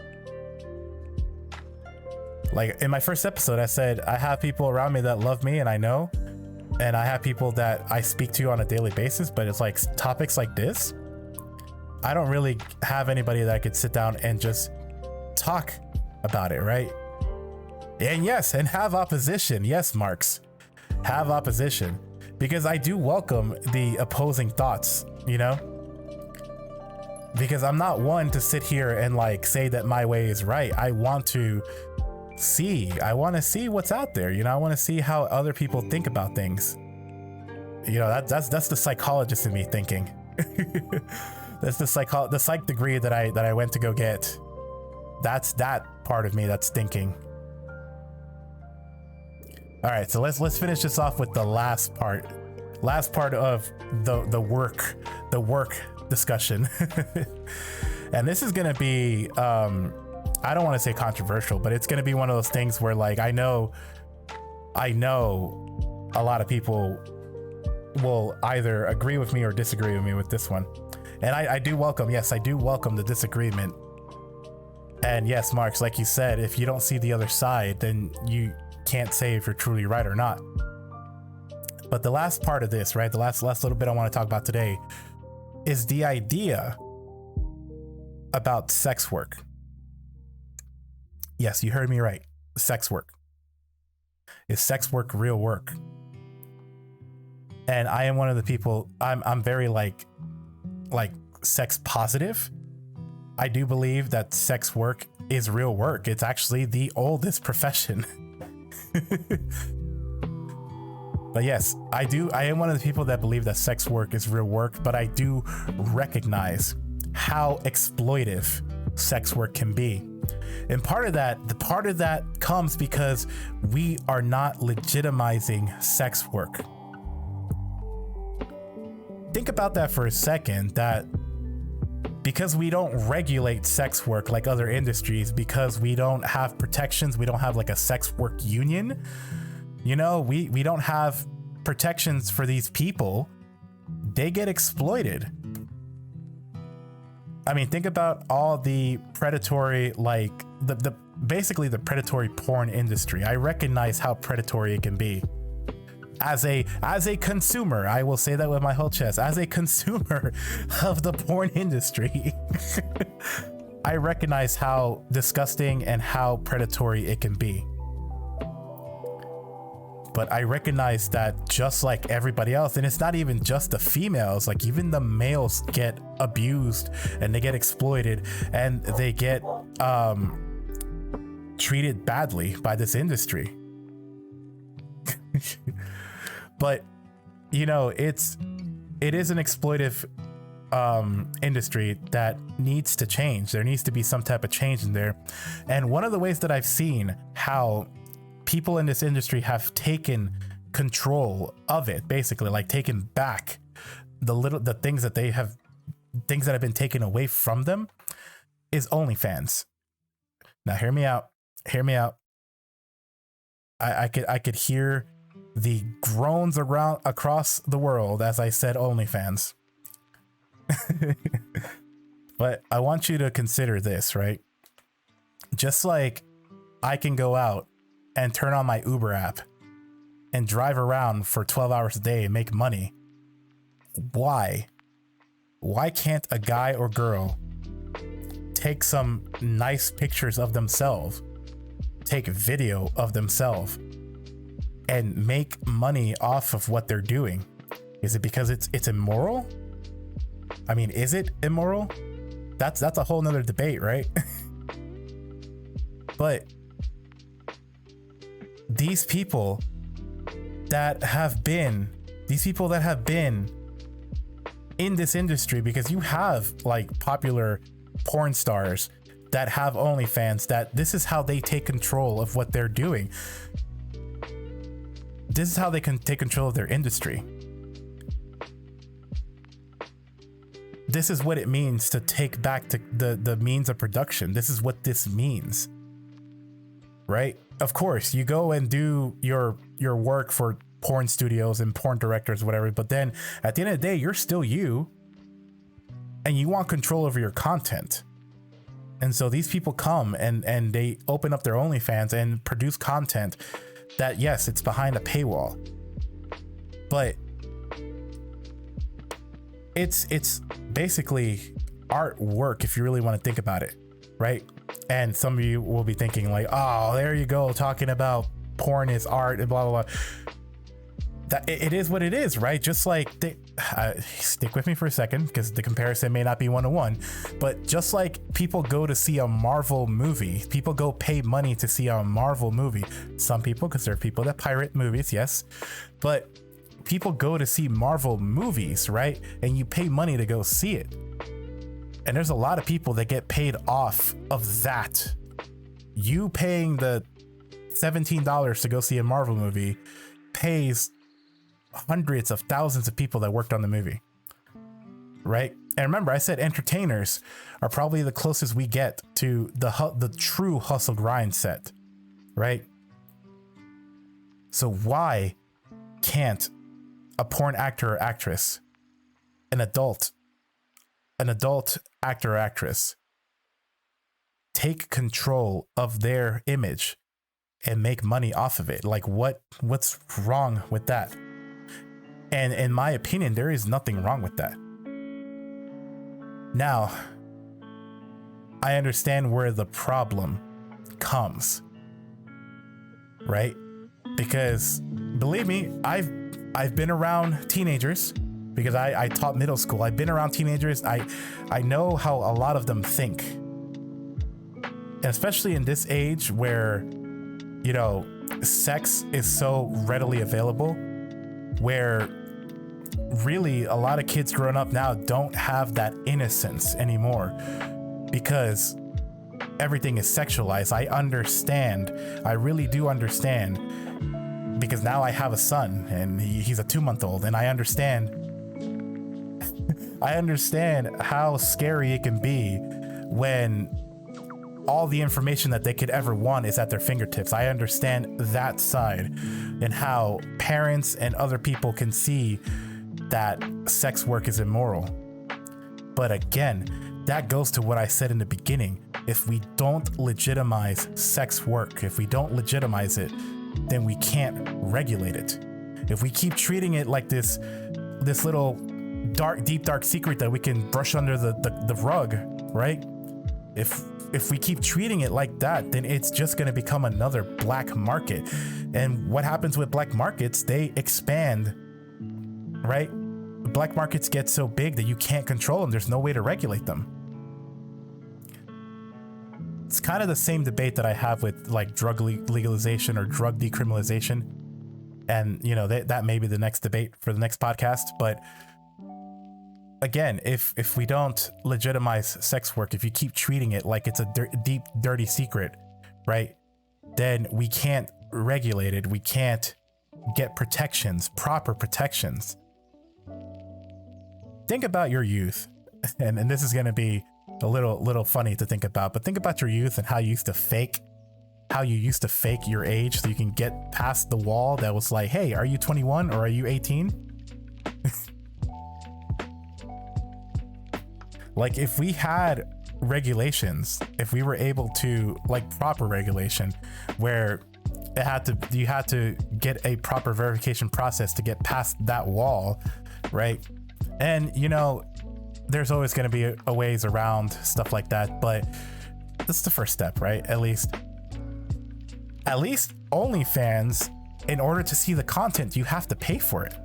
Like in my first episode, I said, I have people around me that love me and I know, and I have people that I speak to on a daily basis, but it's like topics like this, I don't really have anybody that I could sit down and just talk about it, right? And yes, and have opposition. Yes, Marks, have opposition, because I do welcome the opposing thoughts, because I'm not one to sit here and like say that my way is right. I want to see what's out there. I want to see how other people think about things. That's the psychologist in me thinking. That's the psych degree that I went to go get. That's that part of me that's thinking. All right, so let's finish this off with the last part of the work discussion. And this is gonna be I don't want to say controversial, but it's gonna be one of those things where like I know a lot of people will either agree with me or disagree with me with this one. And I do welcome the disagreement. And yes, Marks, like you said, if you don't see the other side, then you can't say if you're truly right or not. But the last part of this, right, the last little bit I want to talk about today is the idea about sex work. Yes, you heard me right. Sex work. Is sex work real work? And I am one of the people, I'm very like sex positive. I do believe that sex work is real work. It's actually the oldest profession. But yes, I am one of the people that believe that sex work is real work, but I do recognize how exploitive sex work can be. And part of that comes because we are not legitimizing sex work. Think about that for a second, that because we don't regulate sex work like other industries, because we don't have protections, we don't have like a sex work union, You know, we don't have protections for these people. They get exploited. I mean, think about all the predatory, like the basically the predatory porn industry. I recognize how predatory it can be. As a consumer, I will say that with my whole chest. As a consumer of the porn industry, I recognize how disgusting and how predatory it can be. But I recognize that just like everybody else, and it's not even just the females, like even the males get abused and they get exploited and they get treated badly by this industry. But you know, it is an exploitive industry that needs to change. There needs to be some type of change in there. And one of the ways that I've seen how people in this industry have taken control of it, basically like taken back the things that have been taken away from them, is OnlyFans. Now hear me out. I could hear the groans across the world as I said OnlyFans. But I want you to consider this, right? Just like I can go out and turn on my Uber app and drive around for 12 hours a day and make money, why can't a guy or girl take some nice pictures of themselves, take video of themselves, and make money off of what they're doing? Is it because it's immoral? I mean, is it immoral? That's a whole nother debate, right? But these people that have been in this industry, because you have like popular porn stars that have OnlyFans, that this is how they take control of what they're doing. This is how they can take control of their industry. This is what it means to take back the means of production. This is what this means, right? Of course, you go and do your work for porn studios and porn directors, whatever, but then at the end of the day, you're still you, and you want control over your content. And so these people come and they open up their OnlyFans and produce content that, yes, it's behind a paywall, but it's basically artwork if you really want to think about it, right? And some of you will be thinking like, oh, there you go, talking about porn is art and blah blah blah. That it is what it is, right? Just like stick with me for a second, because the comparison may not be one-to-one, but just like people go to see a Marvel movie, people go pay money to see a Marvel movie. Some people, because there are people that pirate movies, yes, but people go to see Marvel movies, right? And you pay money to go see it. And there's a lot of people that get paid off of that. You paying the $17 to go see a Marvel movie pays hundreds of thousands of people that worked on the movie, right? And remember, I said entertainers are probably the closest we get to the true hustle grind set, right? So why can't a porn actor or actress, an adult actor or actress, take control of their image and make money off of it? Like what's wrong with that? And in my opinion, there is nothing wrong with that. Now, I understand where the problem comes, right? Because believe me, I've been around teenagers, because I taught middle school. I've been around teenagers. I know how a lot of them think. And especially in this age where, you know, sex is so readily available, where really a lot of kids growing up now don't have that innocence anymore, because everything is sexualized. I understand. I really do understand, because now I have a son and he's a 2-month-old, and I understand how scary it can be when all the information that they could ever want is at their fingertips. I understand that side and how parents and other people can see that sex work is immoral. But again, that goes to what I said in the beginning. If we don't legitimize sex work, if we don't legitimize it, then we can't regulate it. If we keep treating it like this little deep dark secret that we can brush under the rug, right? If we keep treating it like that, then it's just going to become another black market. And what happens with black markets? They expand, right? Black markets get so big that you can't control them. There's no way to regulate them. It's kind of the same debate that I have with like drug legalization or drug decriminalization. And, you know, that may be the next debate for the next podcast. But again, if we don't legitimize sex work, if you keep treating it like it's a deep, dirty secret, right, then we can't regulate it. We can't get protections, proper protections. Think about your youth. And this is going to be a little funny to think about, but think about your youth and how you used to fake your age so you can get past the wall that was like, hey, are you 21 or are you 18? Like, if we had regulations, if we were able to, like, proper regulation where you had to get a proper verification process to get past that wall, right? And, you know, there's always going to be a ways around stuff like that, but that's the first step, right? At least OnlyFans, in order to see the content, you have to pay for it.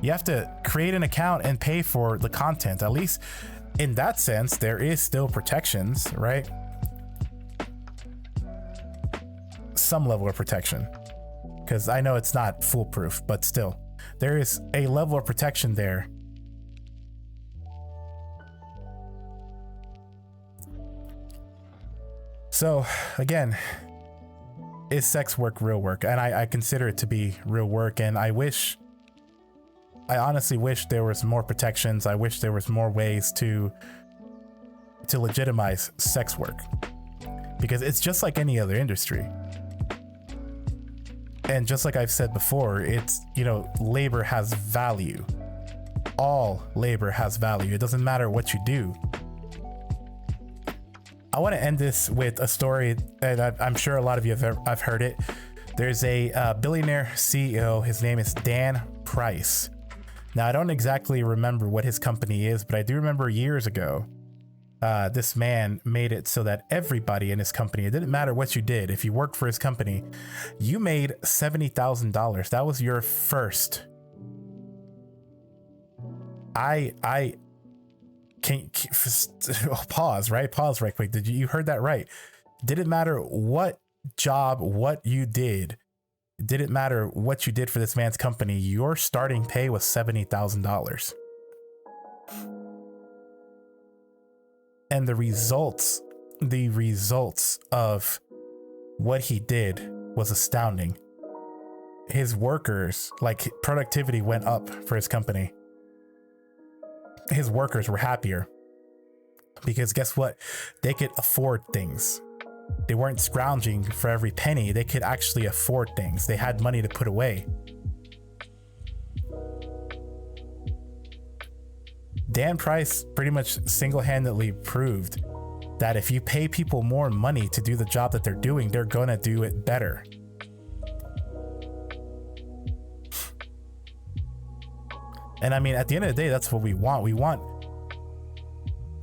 You have to create an account and pay for the content. At least in that sense, there is still protections, right? Some level of protection, because I know it's not foolproof, but still, there is a level of protection there. So again, is sex work real work? And I consider it to be real work. And I honestly wish there was more protections. I wish there was more ways to legitimize sex work, because it's just like any other industry. And just like I've said before, it's, you know, labor has value. All labor has value. It doesn't matter what you do. I want to end this with a story, and I'm sure a lot of you have heard it. There's a billionaire CEO. His name is Dan Price. Now, I don't exactly remember what his company is, but I do remember years ago, this man made it so that everybody in his company, it didn't matter what you did. If you worked for his company, you made $70,000. That was your first. I can't pause right quick. You heard that right? Didn't matter what job, what you did. It didn't matter what you did for this man's company. Your starting pay was $70,000. And the results of what he did was astounding. His workers, like, productivity went up for his company. His workers were happier because guess what? They could afford things. They weren't scrounging for every penny. They could actually afford things. They had money to put away. Dan Price pretty much single-handedly proved that if you pay people more money to do the job that they're doing, they're gonna do it better. And I mean, at the end of the day, that's what we want.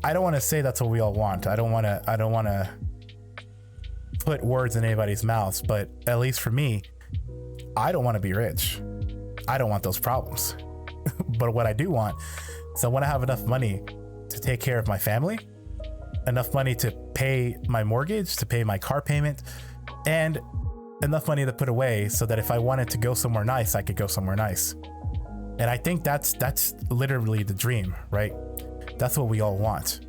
I don't want to say that's what we all want. I don't want to put words in anybody's mouths, but at least for me, I don't want to be rich. I don't want those problems. But what I do want is I want to have enough money to take care of my family, enough money to pay my mortgage, to pay my car payment, and enough money to put away so that if I wanted to go somewhere nice, I could go somewhere nice. And I think that's literally the dream, right? That's what we all want.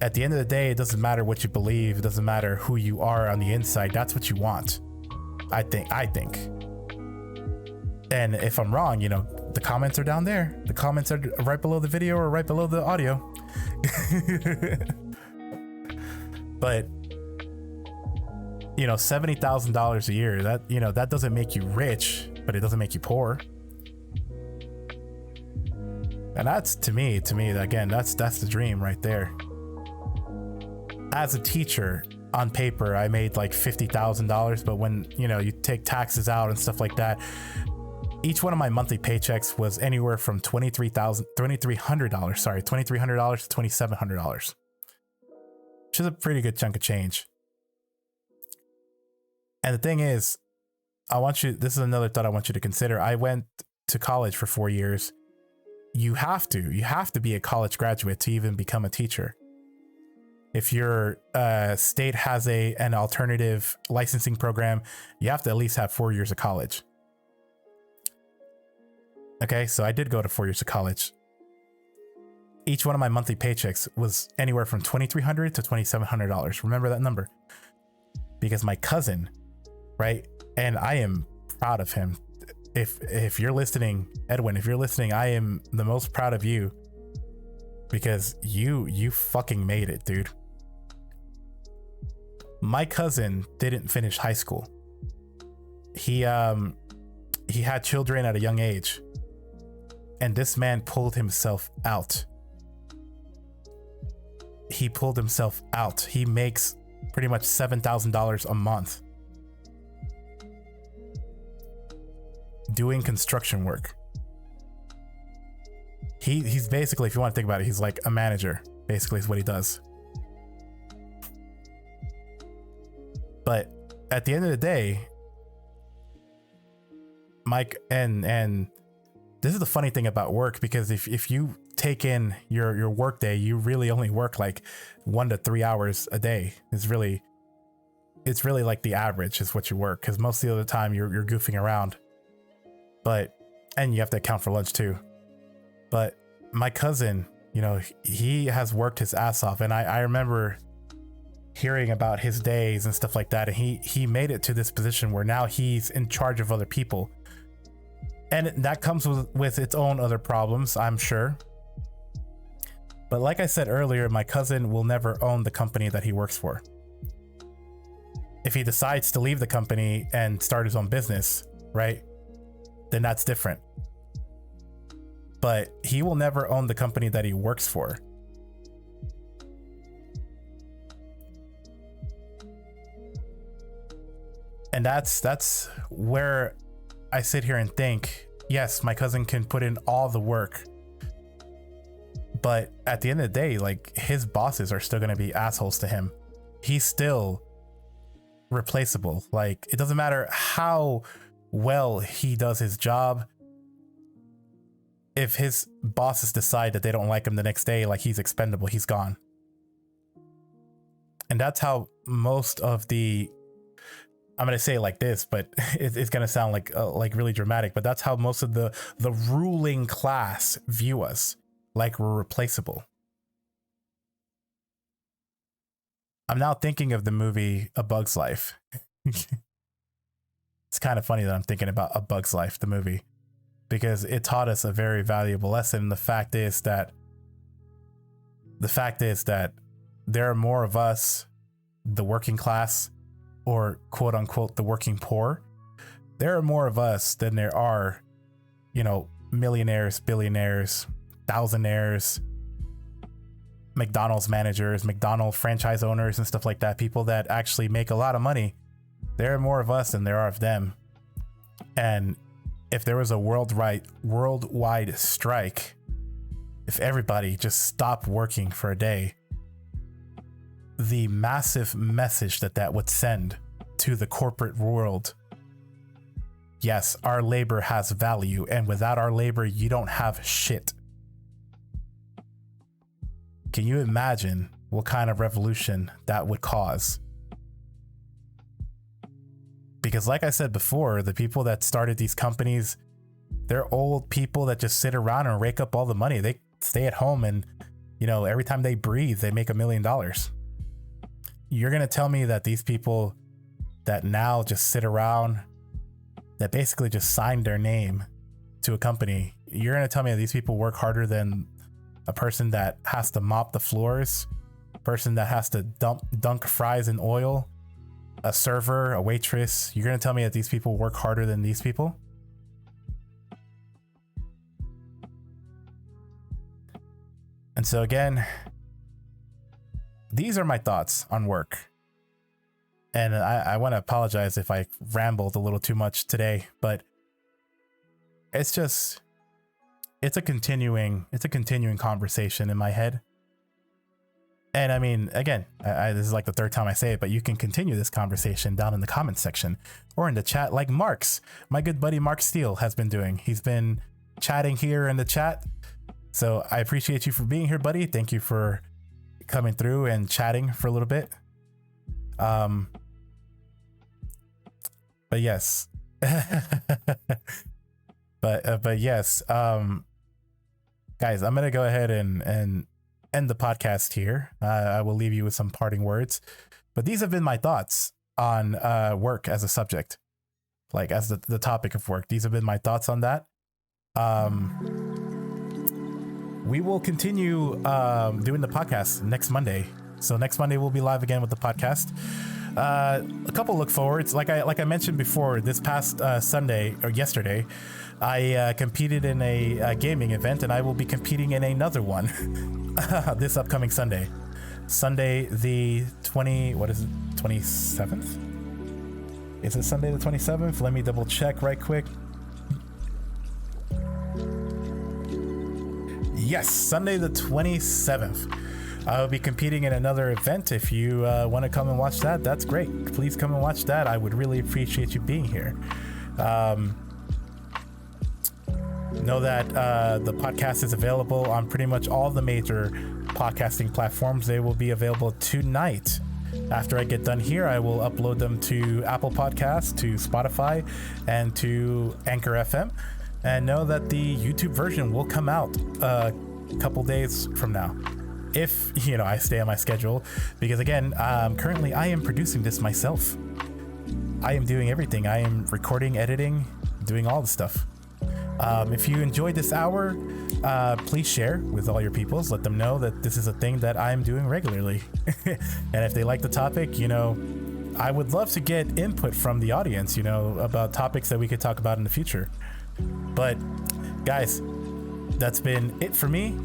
At the end of the day, it doesn't matter what you believe. It doesn't matter who you are on the inside. That's what you want. I think. And if I'm wrong, you know, the comments are down there. The comments are right below the video or right below the audio. But you know, $70,000 a year, that, you know, that doesn't make you rich, but it doesn't make you poor. And that's, to me, again, that's the dream right there. As a teacher, on paper, I made like $50,000, but when, you know, you take taxes out and stuff like that, each one of my monthly paychecks was anywhere from $2,300 to $2,700, which is a pretty good chunk of change. And the thing is, this is another thought I want you to consider. I went to college for 4 years. You have to be a college graduate to even become a teacher. If your state has an alternative licensing program, you have to at least have 4 years of college. Okay, so I did go to 4 years of college. Each one of my monthly paychecks was anywhere from $2,300 to $2,700. Remember that number, because my cousin, right, and I am proud of him. If you're listening, Edwin, if you're listening, I am the most proud of you, because you fucking made it, dude. My cousin didn't finish high school. He had children at a young age, and this man pulled himself out. He pulled himself out. He makes pretty much $7,000 a month doing construction work. He's basically, if you want to think about it, he's like a manager, basically, is what he does. But at the end of the day, Mike, and this is the funny thing about work, because if you take in your work day, you really only work like 1 to 3 hours a day. It's really like the average is what you work, because most of the other time you're goofing around. And you have to account for lunch too. But my cousin, you know, he has worked his ass off, and I remember hearing about his days and stuff like that, and he made it to this position where now he's in charge of other people, and that comes with its own other problems, I'm sure. But like I said earlier, my cousin will never own the company that he works for. If he decides to leave the company and start his own business, right, then that's different. But he will never own the company that he works for. And that's where I sit here and think, yes, my cousin can put in all the work, but at the end of the day, like, his bosses are still going to be assholes to him. He's still replaceable. Like, it doesn't matter how well he does his job. If his bosses decide that they don't like him the next day, like, he's expendable, he's gone. And that's how most of the, I'm going to say it like this, but it's going to sound like really dramatic, but that's how most of the ruling class view us, like we're replaceable. I'm now thinking of the movie A Bug's Life. It's kind of funny that I'm thinking about A Bug's Life, the movie, because it taught us a very valuable lesson. The fact is that there are more of us, the working class, or quote unquote the working poor. There are more of us than there are, you know, millionaires, billionaires, thousandaires, McDonald's managers, McDonald's franchise owners and stuff like that, people that actually make a lot of money. There are more of us than there are of them. And if there was a worldwide strike, if everybody just stopped working for a day, the massive message that would send to the corporate world: yes, our labor has value, and without our labor, you don't have shit. Can you imagine what kind of revolution that would cause? Because like I said before, the people that started these companies, they're old people that just sit around and rake up all the money. They stay at home, and, you know, every time they breathe, they make $1 million. You're going to tell me that these people that now just sit around, that basically just signed their name to a company, you're going to tell me that these people work harder than a person that has to mop the floors, a person that has to dunk fries in oil, a server, a waitress. You're gonna tell me that these people work harder than these people? And so again, these are my thoughts on work. And I want to apologize if I rambled a little too much today, but it's a continuing conversation in my head. And I mean, again, this is like the third time I say it, but you can continue this conversation down in the comment section or in the chat, like my good buddy Mark Steele has been doing. He's been chatting here in the chat. So I appreciate you for being here, buddy. Thank you for coming through and chatting for a little bit. But yes, but yes, guys, I'm gonna go ahead and end the podcast here. I will leave you with some parting words, but these have been my thoughts on work as a subject, like as the topic of work. These have been my thoughts on that. We will continue doing the podcast next Monday. So next Monday we'll be live again with the podcast. A couple look forwards. Like I mentioned before, this past Sunday or yesterday, I competed in a gaming event, and I will be competing in another one this upcoming Sunday. Sunday the 27th? Is it Sunday the 27th? Let me double check right quick. Yes, Sunday the 27th. I'll be competing in another event. If you want to come and watch that, that's great. Please come and watch that. I would really appreciate you being here. Know that the podcast is available on pretty much all the major podcasting platforms. They will be available tonight. After I get done here, I will upload them to Apple Podcasts, to Spotify, and to Anchor FM. And know that the YouTube version will come out a couple days from now, if I stay on my schedule, because again, currently I am producing this myself. I am doing everything. I am recording, editing, doing all the stuff. If you enjoyed this hour, please share with all your peoples. Let them know that this is a thing that I'm doing regularly. And if they like the topic, I would love to get input from the audience, about topics that we could talk about in the future. But guys, that's been it for me.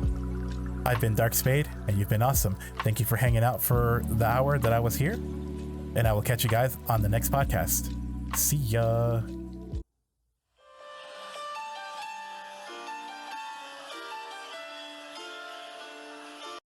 I've been Dark Spade, and you've been awesome. Thank you for hanging out for the hour that I was here, and I will catch you guys on the next podcast. See ya.